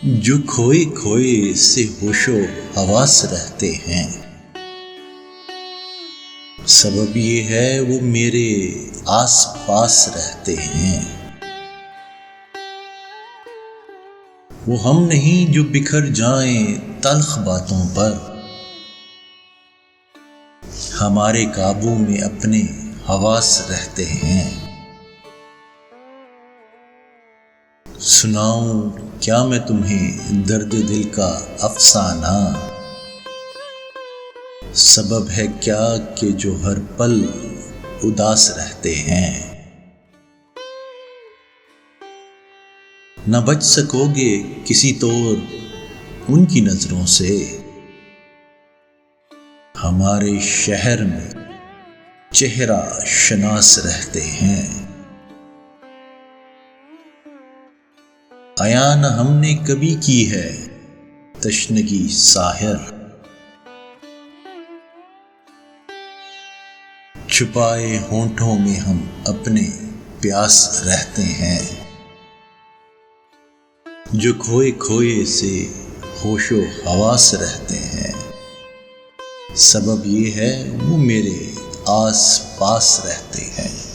जो खोए खोए से होशो हवास रहते हैं, सबब ये है वो मेरे आस पास रहते हैं। वो हम नहीं जो बिखर जाएं तल्ख बातों पर, हमारे काबू में अपने हवास रहते हैं। सुनाऊं क्या मैं तुम्हें दर्द दिल का अफसाना, सबब है क्या कि जो हर पल उदास रहते हैं। न बच सकोगे किसी तौर उनकी नजरों से, हमारे शहर में चेहरा शनास रहते हैं। आया न हमने कभी की है तशनगी साहिर, छुपाए होंठों में हम अपने प्यास रहते हैं। जो खोए खोए से होशो हवास रहते हैं, सबब ये है वो मेरे आस पास रहते हैं।